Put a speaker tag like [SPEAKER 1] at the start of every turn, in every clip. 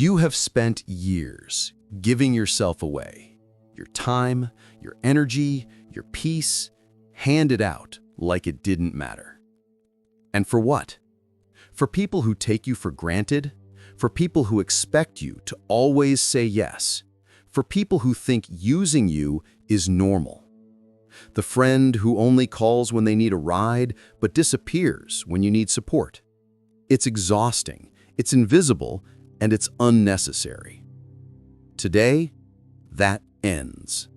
[SPEAKER 1] You have spent years giving yourself away, your time, your energy, your peace, handed out like it didn't matter. And for what? For people who take you for granted, for people who expect you to always say yes, for people who think using you is normal. The friend who only calls when they need a ride but disappears when you need support. It's exhausting, it's invisible, and it's unnecessary. Today, that ends.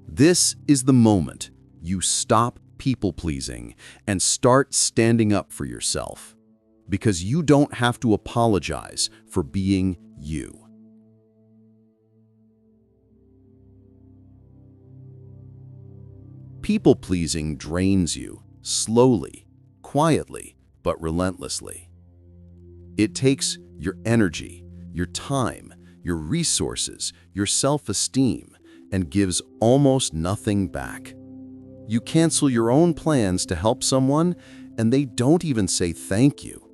[SPEAKER 1] This is the moment you stop people-pleasing and start standing up for yourself, because you don't have to apologize for being you. People-pleasing drains you, slowly, quietly, but relentlessly. It takes your energy, your time, your resources, your self-esteem, and gives almost nothing back. You cancel your own plans to help someone, and they don't even say thank you.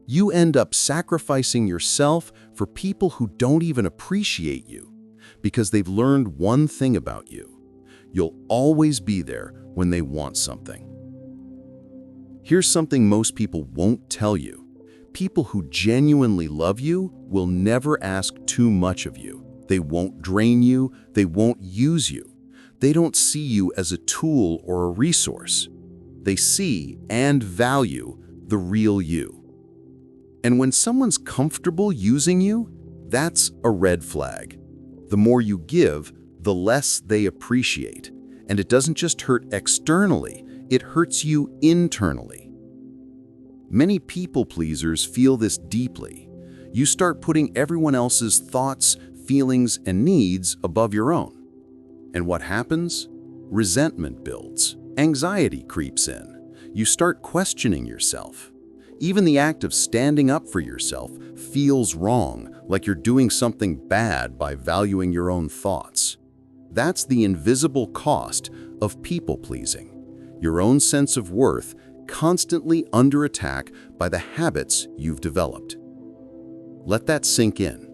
[SPEAKER 1] You end up sacrificing yourself for people who don't even appreciate you, because they've learned one thing about you: you'll always be there when they want something. Here's something most people won't tell you. People who genuinely love you will never ask too much of you. They won't drain you, they won't use you. They don't see you as a tool or a resource. They see and value the real you. And when someone's comfortable using you, that's a red flag. The more you give, the less they appreciate. And it doesn't just hurt externally, it hurts you internally. Many people-pleasers feel this deeply. You start putting everyone else's thoughts, feelings, and needs above your own. And what happens? Resentment builds. Anxiety creeps in. You start questioning yourself. Even the act of standing up for yourself feels wrong, like you're doing something bad by valuing your own thoughts. That's the invisible cost of people-pleasing. Your own sense of worth constantly under attack by the habits you've developed. Let that sink in.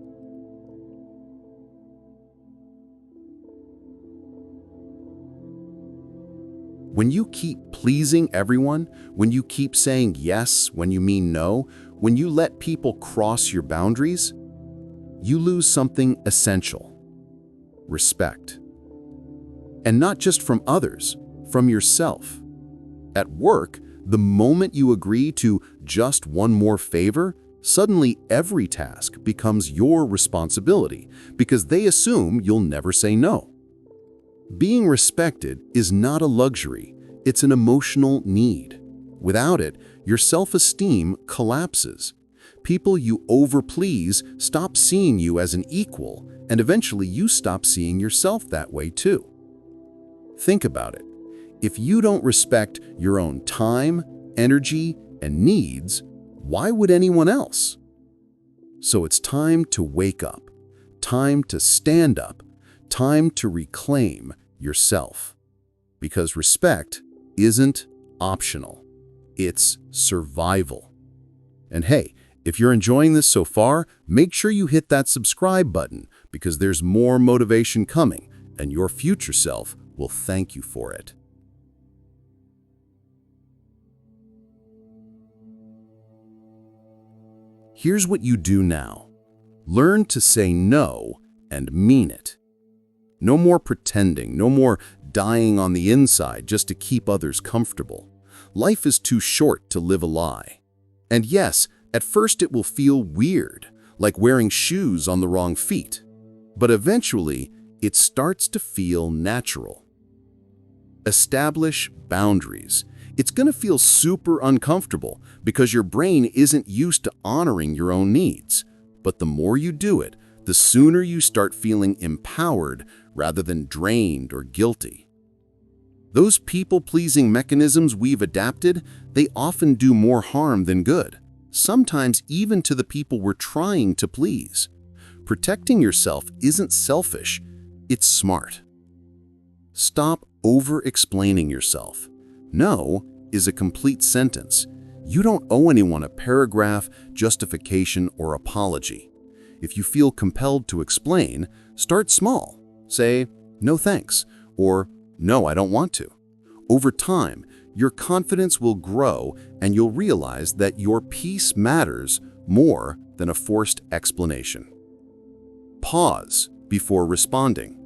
[SPEAKER 1] When you keep pleasing everyone, when you keep saying yes when you mean no, when you let people cross your boundaries, you lose something essential: respect. And not just from others, from yourself. At work, the moment you agree to just one more favor, suddenly every task becomes your responsibility because they assume you'll never say no. Being respected is not a luxury, it's an emotional need. Without it, your self-esteem collapses. People you overplease stop seeing you as an equal, and eventually you stop seeing yourself that way too. Think about it. If you don't respect your own time, energy, and needs, why would anyone else? So it's time to wake up, time to stand up, time to reclaim yourself. Because respect isn't optional, it's survival. And hey, if you're enjoying this so far, make sure you hit that subscribe button, because there's more motivation coming, and your future self will thank you for it. Here's what you do now. Learn to say no and mean it. No more pretending, no more dying on the inside just to keep others comfortable. Life is too short to live a lie. And yes, at first it will feel weird, like wearing shoes on the wrong feet. But eventually, it starts to feel natural. Establish boundaries. It's going to feel super uncomfortable because your brain isn't used to honoring your own needs. But the more you do it, the sooner you start feeling empowered rather than drained or guilty. Those people-pleasing mechanisms we've adapted, they often do more harm than good, sometimes even to the people we're trying to please. Protecting yourself isn't selfish, it's smart. Stop over-explaining yourself. No is a complete sentence. You don't owe anyone a paragraph, justification, or apology. If you feel compelled to explain, start small. Say, "No thanks," or "No, I don't want to." Over time, your confidence will grow and you'll realize that your peace matters more than a forced explanation. Pause before responding.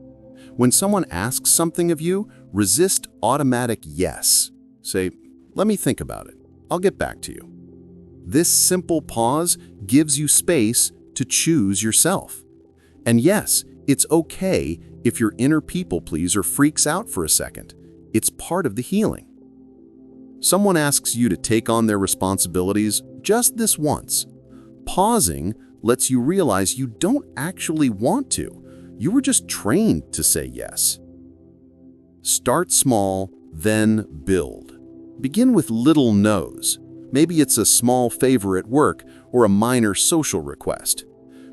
[SPEAKER 1] When someone asks something of you, resist automatic yes. Say, "Let me think about it. I'll get back to you." This simple pause gives you space to choose yourself. And yes, it's okay if your inner people pleaser freaks out for a second. It's part of the healing. Someone asks you to take on their responsibilities just this once. Pausing lets you realize you don't actually want to. You were just trained to say yes. Start small, then build. Begin with little no's. Maybe it's a small favor at work or a minor social request.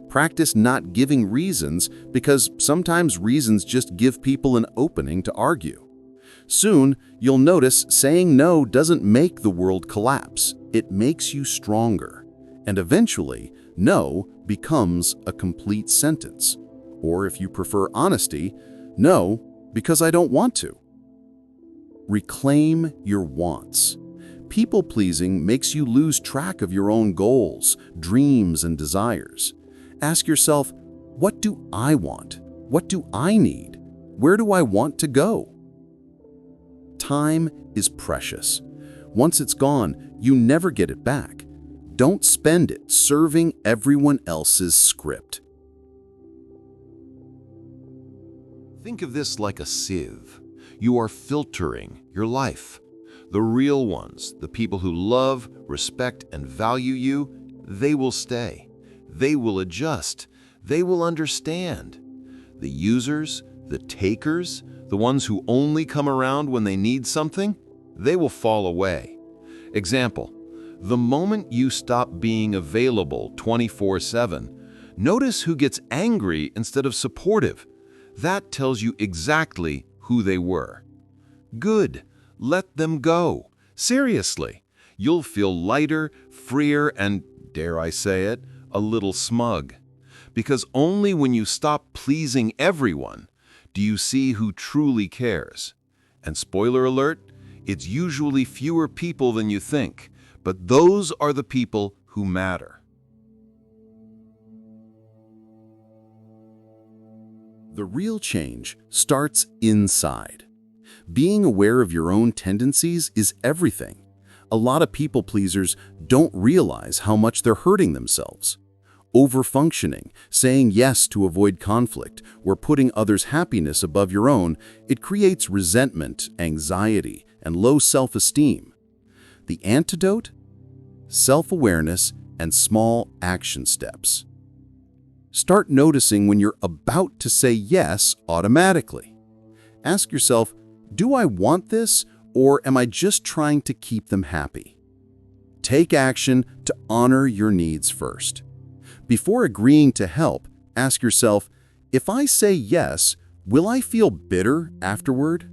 [SPEAKER 1] Practice not giving reasons because sometimes reasons just give people an opening to argue. Soon, you'll notice saying no doesn't make the world collapse. It makes you stronger. And eventually, no becomes a complete sentence. Or if you prefer honesty, no, because I don't want to. Reclaim your wants. People-pleasing makes you lose track of your own goals, dreams, and desires. Ask yourself, what do I want? What do I need? Where do I want to go? Time is precious. Once it's gone, you never get it back. Don't spend it serving everyone else's script.
[SPEAKER 2] Think of this like a sieve. You are filtering your life. The real ones, the people who love, respect, and value you, they will stay. They will adjust. They will understand. The users, the takers, the ones who only come around when they need something, they will fall away. Example, the moment you stop being available 24/7, notice who gets angry instead of supportive. That tells you exactly who they were. Good. Let them go. Seriously. You'll feel lighter, freer, and, dare I say it, a little smug. Because only when you stop pleasing everyone do you see who truly cares. And spoiler alert, it's usually fewer people than you think, but those are the people who matter.
[SPEAKER 1] The real change starts inside. Being aware of your own tendencies is everything. A lot of people-pleasers don't realize how much they're hurting themselves. Overfunctioning, saying yes to avoid conflict, or putting others' happiness above your own, it creates resentment, anxiety, and low self-esteem. The antidote? Self-awareness and small action steps. Start noticing when you're about to say yes automatically. Ask yourself, do I want this, or am I just trying to keep them happy? Take action to honor your needs first. Before agreeing to help, ask yourself, if I say yes, will I feel bitter afterward?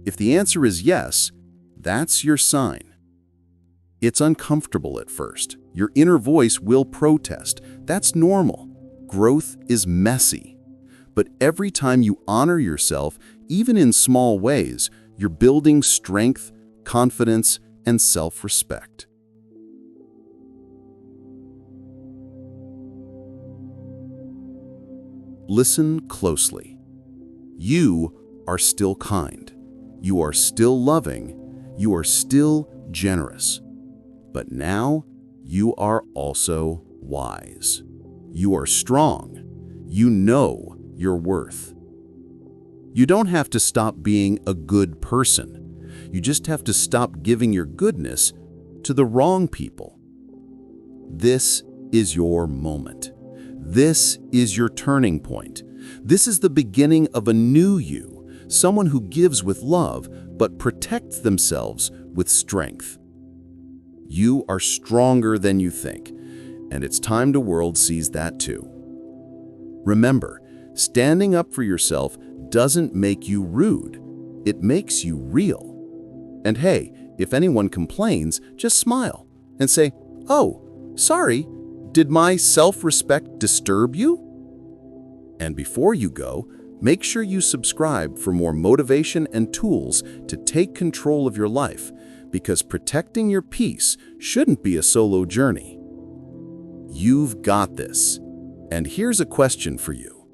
[SPEAKER 1] If the answer is yes, that's your sign. It's uncomfortable at first. Your inner voice will protest. That's normal. Growth is messy. But every time you honor yourself, even in small ways, you're building strength, confidence, and self-respect. Listen closely. You are still kind. You are still loving. You are still generous. But now you are also wise. You are strong. You know your worth. You don't have to stop being a good person. You just have to stop giving your goodness to the wrong people. This is your moment. This is your turning point. This is the beginning of a new you, someone who gives with love but protects themselves with strength. You are stronger than you think, and it's time the world sees that too. Remember, standing up for yourself doesn't make you rude. It makes you real. And hey, if anyone complains, just smile and say, "Oh, sorry, Did my self-respect disturb you? And before you go, make sure you subscribe for more motivation and tools to take control of your life, because protecting your peace shouldn't be a solo journey. You've got this. And here's a question for you.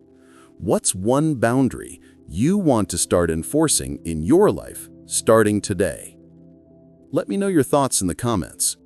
[SPEAKER 1] What's one boundary you want to start enforcing in your life starting today? Let me know your thoughts in the comments.